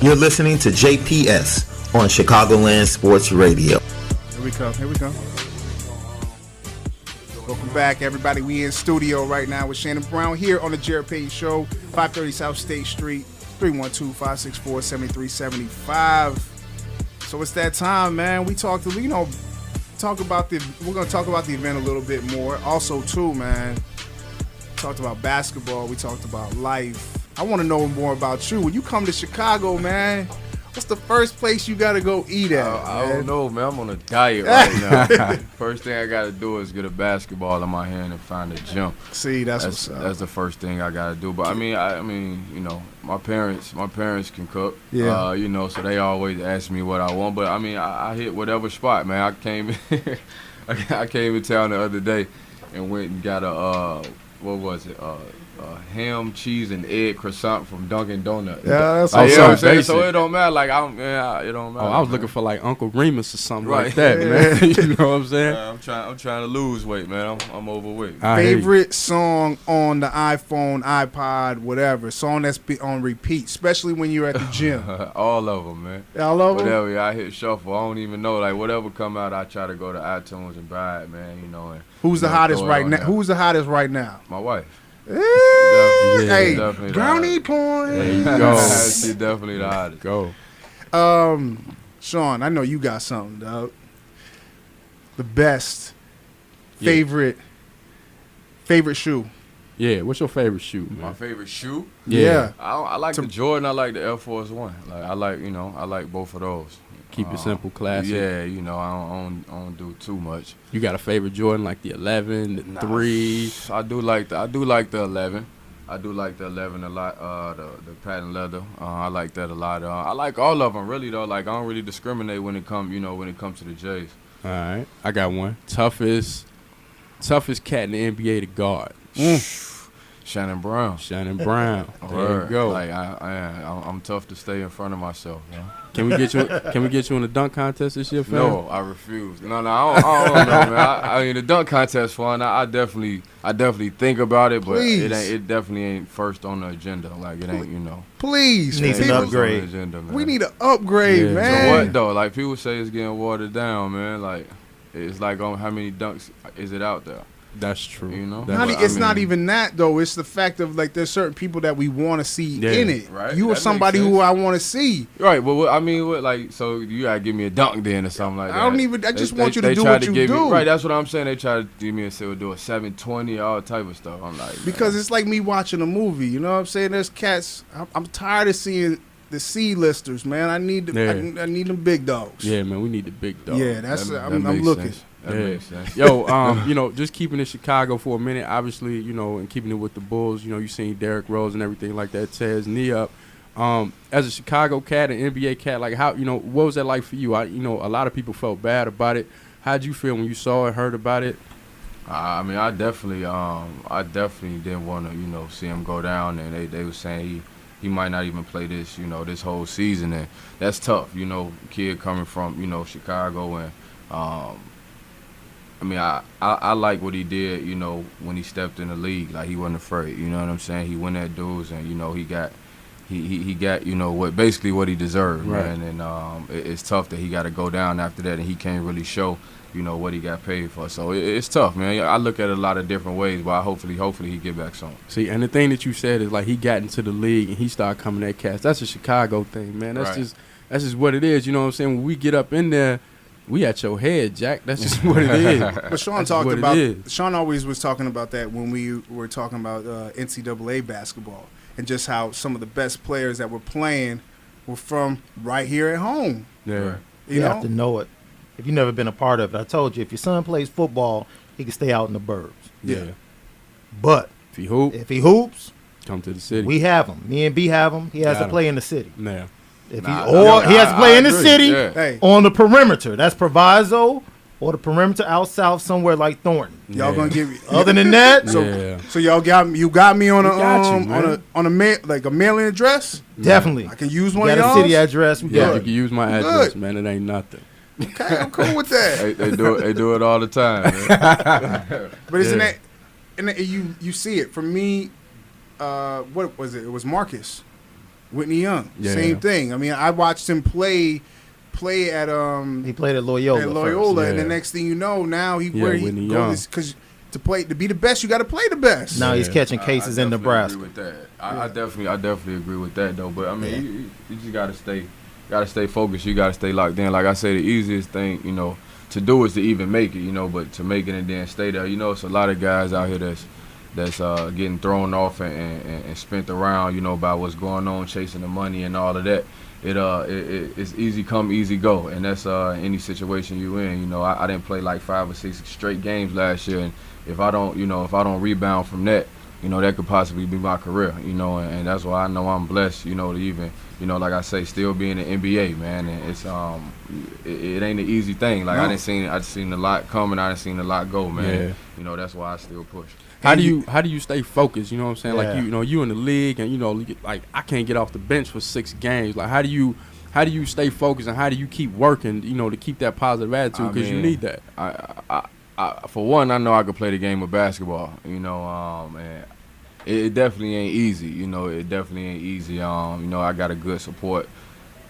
You're listening to JPS on Chicagoland Sports Radio. Here we go. Welcome back, everybody. We in studio right now with Shannon Brown here on the Jarrett Payton Show, 530 South State Street, 312-564-7375. So it's that time, man. We talk about we're gonna talk about the event a little bit more. Also, too, man, we talked about basketball. We talked about life. I want to know more about you. When you come to Chicago, man, what's the first place you got to go eat at? I don't know, man. I'm on a diet right now. First thing I got to do is get a basketball in my hand and find a gym. See, that's what's up. That's the first thing I got to do. But I mean, you know, my parents can cook. Yeah. You know, so they always ask me what I want. But I mean, I hit whatever spot, man. I came in town the other day and went and got a what was it? Ham, cheese, and egg croissant from Dunkin' Donuts. Yeah, that's what I'm saying. Basic. So it don't matter. Like it don't matter. I was looking for like Uncle Remus or something Right. like that, man. You know what I'm saying? I'm trying to lose weight, man. I'm overweight. Favorite song on the iPhone, iPod, whatever. Song that's on repeat, especially when you're at the gym. All of them, man. All of them? Whatever, I hit shuffle. I don't even know. Like, whatever come out, I try to go to iTunes and buy it, man. You know. And Who's the hottest right now? there. Who's the hottest right now? My wife. Hey, definitely brownie point. There you go. She definitely the hottest. Go. Shaun, I know you got something, dog. The best favorite shoe. Yeah, what's your favorite shoe, man? My favorite shoe? Yeah. I like the Jordan. I like the Air Force One. Like I like both of those. Keep it simple, classic. Yeah, you know, I don't do too much. You got a favorite Jordan, like the 11, the 3? I do like the 11. I do like the 11 a lot. The patent leather. I like that a lot. I like all of them really though. Like I don't really discriminate when it comes to the J's. All right, I got one. Toughest cat in the NBA to guard. Shannon Brown. There you go. Like I'm tough to stay in front of myself. Yeah. Can we get you in the dunk contest this year, fam? No, I refuse. No, I don't know, man. I mean, the dunk contest fun. I definitely think about it, but it definitely ain't first on the agenda. Like it ain't, you know. Please, needs an upgrade. Agenda, we need an upgrade, man. So what though? Like people say it's getting watered down, man. Like it's like on how many dunks is it out there? That's true. You know, it's not even that though. It's the fact of like there's certain people that we want to see in it. Right. You are somebody who I want to see. Right. Well, like so you gotta give me a dunk then or something like that. I just want you to do what you do. Right. That's what I'm saying. They try to give me do a 720, all type of stuff. I'm like, because it's like me watching a movie. You know what I'm saying? There's cats. I'm tired of seeing the C-listers, man. I need I need them big dogs. Yeah, man. We need the big dogs. Yeah, I'm looking. That makes sense. Yo, you know, just keeping it Chicago for a minute, obviously, you know, and keeping it with the Bulls, you know, you seen Derrick Rose and everything like that tear his knee up. As a Chicago cat, an NBA cat, like how, you know, what was that like for you? You know, a lot of people felt bad about it. How'd you feel when you saw it, heard about it? I mean, I definitely didn't want to, you know, see him go down, and they were saying he might not even play this, you know, this whole season, and that's tough, you know, kid coming from, you know, Chicago, and I mean, I like what he did, you know, when he stepped in the league. Like, he wasn't afraid, you know what I'm saying? He went at dudes, and, you know, he got, you know, what he deserved, right. Man. And it's tough that he got to go down after that, and he can't really show, you know, what he got paid for. So it's tough, man. I look at it a lot of different ways, but hopefully he get back soon. See, and the thing that you said is, like, he got into the league, and he started coming at cats. That's a Chicago thing, man. That's just what it is, you know what I'm saying? When we get up in there, we at your head, Jack. That's just what it is. But Shaun always was talking about that when we were talking about NCAA basketball and just how some of the best players that were playing were from right here at home. Yeah. You have to know it. If you've never been a part of it, I told you, if your son plays football, he can stay out in the burbs. Yeah. But if he hoops, come to the city. We have him. Me and B have him. He has to play in the city. Yeah. He has to play in the city on the perimeter. That's proviso, or the perimeter out south somewhere like Thornton. Y'all gonna give me. Other than that, so y'all got me on a mailing address. Definitely, I can use one of y'all. Got a city address. You can use my address, man. It ain't nothing. Okay, I'm cool with that. They do it all the time. Man. But isn't that, and you see it for me? What was it? It was Marcus. Whitney Young, Yeah. same thing. I mean, I watched him play at He played at Loyola. And the next thing you know, now Whitney Young. Because to be the best, you got to play the best. Now he's catching cases in Nebraska. Agree with that. I definitely agree with that though. But I mean, you just gotta stay focused. You gotta stay locked in. Like I say, the easiest thing to do is to even make it. But to make it and then stay there. It's a lot of guys out here that's getting thrown off and spent around. By what's going on, chasing the money and all of that. It's easy come, easy go, and that's any situation you in. I didn't play like 5 or 6 straight games last year, and if I don't rebound from that, that could possibly be my career. And that's why I know I'm blessed. To even like I say, still being in the NBA, man. And it's it ain't an easy thing. Like I seen a lot coming, I done seen a lot go, man. Yeah. That's why I still push. How do you stay focused? You know what I'm saying? Yeah. Like you in the league, and like I can't get off the bench for 6 games. Like how do you stay focused, and how do you keep working? To keep that positive attitude, because you need that. I for one, I know I could play the game of basketball. And it definitely ain't easy. It definitely ain't easy. I got a good support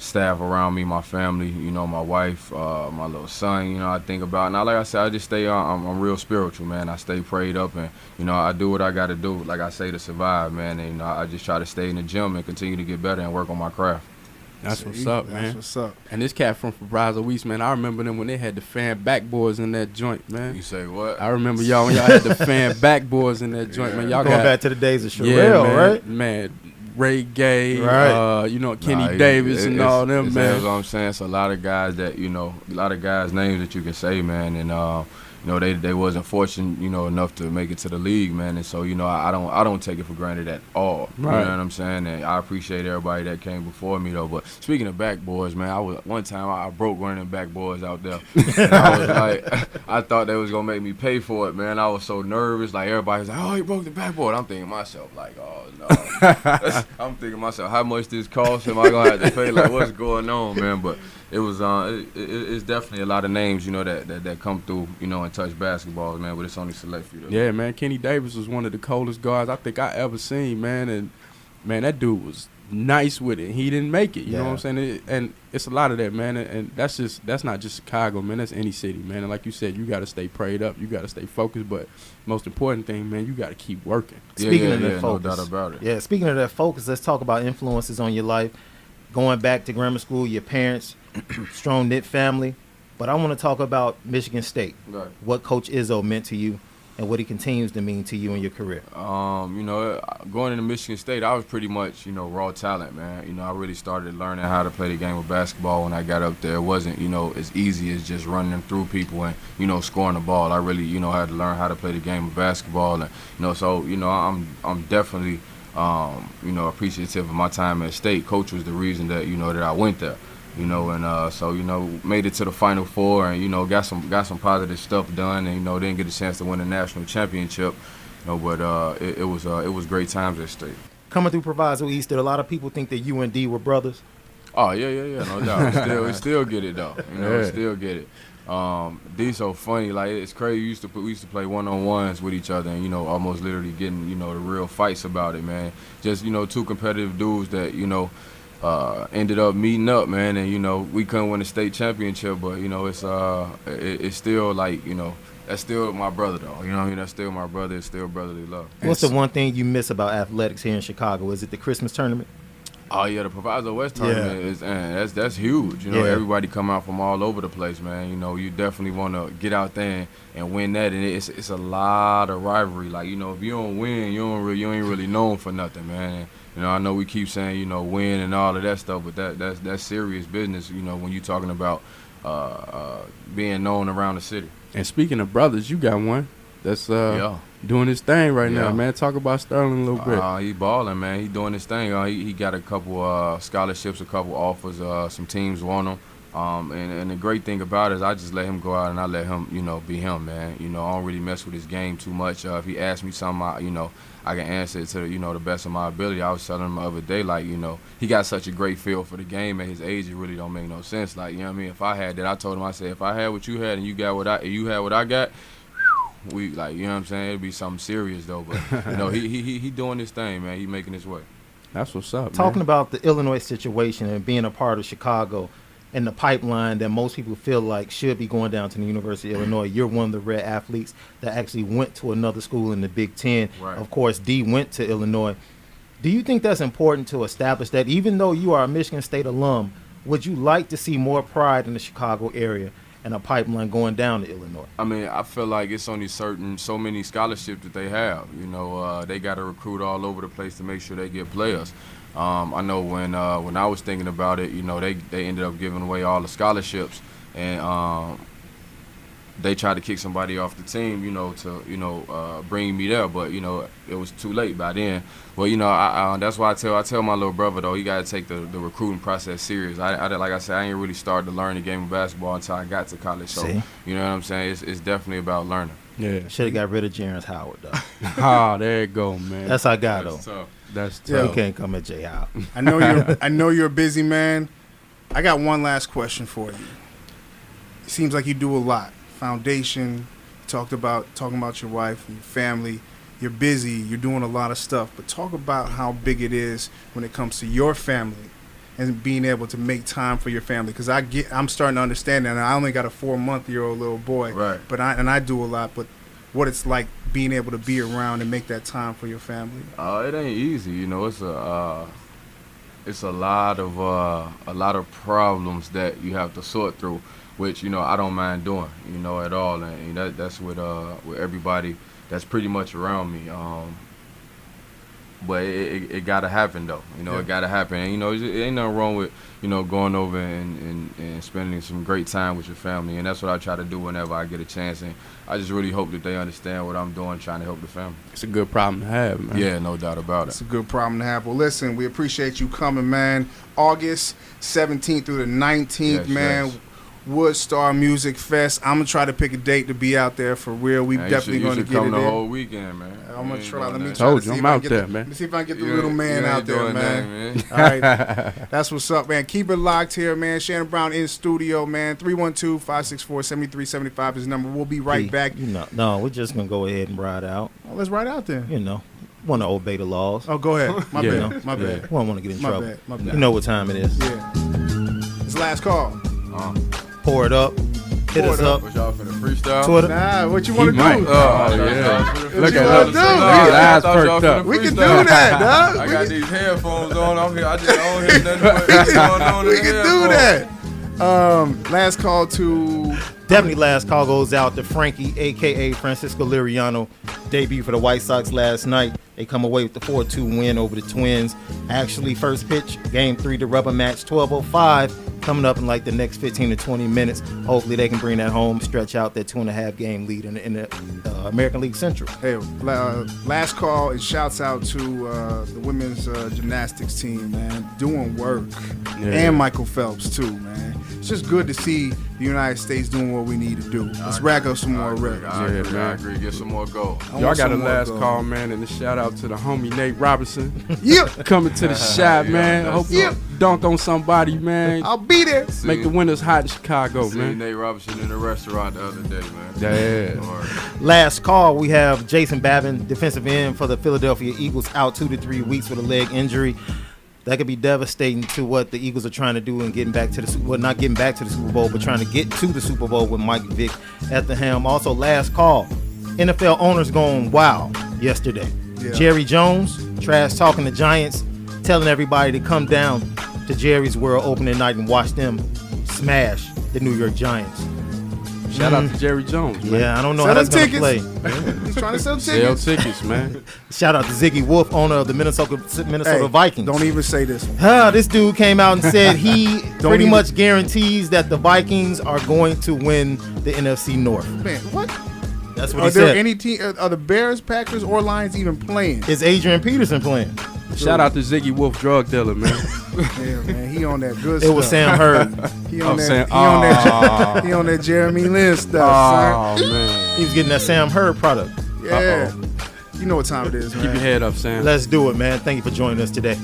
staff around me, my family, my wife, my little son, I think about. Now, like I said, I just stay I'm real spiritual, man. I stay prayed up, and, I do what I got to do, like I say, to survive, man. And, I just try to stay in the gym and continue to get better and work on my craft. That's what's up, man. That's what's up. And this cat from Brazil East, man, I remember them when they had the fan backboards in that joint, man. You say what? I remember y'all when y'all had the fan backboards in that joint, man. Y'all Going back to the days of Sherelle, right? Man, Ray Gay, right. Kenny Davis and all them, man. That's what I'm saying. It's a lot of guys that, a lot of guys' names that you can say, man. And, they wasn't fortunate, enough to make it to the league, man. And so, I don't take it for granted at all. Right. You know what I'm saying? And I appreciate everybody that came before me, though. But speaking of backboards, man, one time I broke one of them backboards out there. And I was like, I thought they was gonna make me pay for it, man. I was so nervous. Like everybody was like, "Oh, you broke the backboard." I'm thinking to myself, like, "Oh no." I'm thinking to myself, how much this cost? Am I gonna have to pay? Like, what's going on, man? But it was it's definitely a lot of names, that come through, and touch basketballs, man. But it's only select few. Yeah, man. Kenny Davis was one of the coldest guards I think I ever seen, man. And man, that dude was nice with it. He didn't make it. You know what I'm saying? And it's a lot of that, man. And that's not just Chicago, man. That's any city, man. And like you said, you got to stay prayed up. You got to stay focused. But most important thing, man, you got to keep working. Speaking of that focus, no doubt about it. Yeah, speaking of that focus, let's talk about influences on your life. Going back to grammar school, your parents, strong knit family. But I want to talk about Michigan State. Right. What Coach Izzo meant to you, and what he continues to mean to you in your career. Going into Michigan State, I was pretty much, raw talent, man. I really started learning how to play the game of basketball when I got up there. It wasn't, as easy as just running through people and, scoring the ball. I really, had to learn how to play the game of basketball. And, so, I'm definitely, appreciative of my time at State. Coach was the reason that, that I went there. So made it to the Final Four and got some positive stuff done and didn't get a chance to win a national championship, but it was great times at State. Coming through Proviso East, did a lot of people think that you and D were brothers? Oh yeah, no doubt. We still get it though, still get it. D's so funny, like it's crazy. We used to play 1-on-1s with each other, and almost literally getting the real fights about it, man. Just 2 competitive dudes that ended up meeting up, man, and we couldn't win a state championship, but it's still like that's still my brother though. You know what I mean? That's still my brother. It's still brotherly love. What's the one thing you miss about athletics here in Chicago? Is it the Christmas tournament? Oh yeah, the Proviso West tournament is that's huge. Everybody come out from all over the place, man. You definitely want to get out there and win that, and it's a lot of rivalry. Like if you don't win, you ain't really known for nothing, man. I know we keep saying, win and all of that stuff, but that's serious business, when you're talking about being known around the city. And speaking of brothers, you got one that's doing his thing right now, man. Talk about Sterling a little bit. He balling, man. He doing his thing. He got a couple scholarships, a couple offers. Some teams want him. And the great thing about it is I just let him go out and I let him, be him, man. I don't really mess with his game too much. If he asks me something, I can answer it to, the best of my ability. I was telling him the other day, like, he got such a great feel for the game at his age, it really don't make no sense. Like, you know what I mean? If I had that, I told him, I said, if I had what you had and you had what I got, we, like, you know what I'm saying? It'd be something serious, though. But, he doing his thing, man. He making his way. That's what's up, Talking man. about the Illinois situation and being a part of Chicago and the pipeline that most people feel like should be going down to the University of Illinois. You're one of the rare athletes that actually went to another school in the Big Ten. Right. Of course, D went to Illinois. Do you think that's important to establish that even though you are a Michigan State alum, would you like to see more pride in the Chicago area and a pipeline going down to Illinois? I mean, I feel like it's only so many scholarships that they have. You know, they got to recruit all over the place to make sure they get players. I know when I was thinking about it, you know, they ended up giving away all the scholarships, and they tried to kick somebody off the team, you know, to bring me there, but you know, it was too late by then. Well, you know, that's why I tell my little brother though, he got to take the recruiting process serious. I like I said, I ain't really started to learn the game of basketball until I got to college. So See? you know what I'm saying? It's definitely about learning. Yeah. Should have got rid of Jarrett Howard, though. Ah, there you go, man. That's our guy, though. That's tough. That's Yeah. He tough. can't come at J. Howard. I know you're a busy man. I got one last question for you. It seems like you do a lot. Foundation, talking about your wife and your family. You're busy. You're doing a lot of stuff. But talk about how big it is when it comes to your family and being able to make time for your family. Because I'm starting to understand that. And I only got a 4-month-old little boy. Right. But I do a lot. But what it's like being able to be around and make that time for your family. It ain't easy, you know. It's a lot of problems that you have to sort through, which you know I don't mind doing, you know, at all, and that's with everybody that's pretty much around me. But it gotta happen though, you know. Yeah. It gotta happen, and you know, it ain't nothing wrong with going over and spending some great time with your family, and that's what I try to do whenever I get a chance. And I just really hope that they understand what I'm doing, trying to help the family. It's a good problem to have, man. Yeah, no doubt about It's it. a good problem to have. Well, listen, we appreciate you coming, man. August 17th through the 19th, Yes, man. yes. Woodstar Music Fest. I'm going to try to pick a date to be out there for real. We Man, definitely you going to should get come it the in. whole weekend, man. I'm going to try. Let me try Told to you, see I'm if I out can there, get man. Let me see if I can get the You little ain't- man you out ain't there, doing man. nothing, All right. That's what's up, man. Keep it locked here, man. Shannon Brown in studio, man. 312-564-7375 is the number. We'll be right Hey, back. No, we're just going to go ahead and ride out. Oh, let's ride out there. You know, want to obey the laws. Oh, go ahead. My Yeah. bad. My bad. We don't want to get in My trouble. bad. My bad. You know what time it is. Yeah. It's last call. Pour it up. Hit Pour us it up. up. What y'all finna freestyle? Twitter. Nah, what you want to might. do? Oh, yeah. Look at us. Look at eyes perked up. We can do that, dog. I We got can- these headphones on. I'm here. I just don't hear nothing but what's going on in We the can do headphones. that. Last call to Definitely last call goes out to Frankie, a.k.a. Francisco Liriano. Debut for the White Sox last night. They come away with the 4-2 win over the Twins. Actually, first pitch, Game 3, the rubber match, 12:05. Coming up in like the next 15 to 20 minutes. Hopefully they can bring that home, stretch out that 2.5 game lead in the American League Central. hey, last call and shouts out to the women's gymnastics team, man, doing work, Yeah. and Michael Phelps too, man. It's just good to see the United States doing what we need to do. Let's rack up some more records. I agree. man. I agree. Get some more gold. I Y'all want got a some more last gold. call, man, and a shout out to the homie Nate Robinson Yeah, coming to the shop, Yeah, man. that's Hope Yeah. you dunk on somebody, man. I'll be there. Make the winters hot in Chicago, Seen man. Nate Robinson in the restaurant the other day, man. Yeah. Or- Last call, we have Jason Babin, defensive end for the Philadelphia Eagles, out 2 to 3 weeks with a leg injury. That could be devastating to what the Eagles are trying to do and getting back to the well, not getting back to the Super Bowl, but trying to get to the Super Bowl with Mike Vick at the helm. Also, last call, NFL owners going wild yesterday. Yeah. Jerry Jones trash talking the Giants, telling everybody to come down to Jerry's World opening night and watch them smash the New York Giants. Shout out to Jerry Jones, man. Yeah, I don't know Sell how that's them going to tickets. play. He's trying to sell Sell tickets. tickets, man. Shout out to Ziggy Wolf, owner of the Minnesota Hey, Vikings. Don't even say this one. This dude came out and said he pretty even- much guarantees that the Vikings are going to win the NFC North. Man, what? That's what Are he there said. any team? Are the Bears, Packers, or Lions even playing? Is Adrian Peterson playing? Shout out to Ziggy Wolf, drug dealer, man. Yeah, man, he on that good It stuff. was Sam Hurd. He on that. Sam- He on that. He on that Jeremy Lin stuff, Oh, man. He was getting that Sam Hurd product. son. Yeah, you know what time it is, man. Keep your head up, Sam. Let's do it, man. Thank you for joining us today.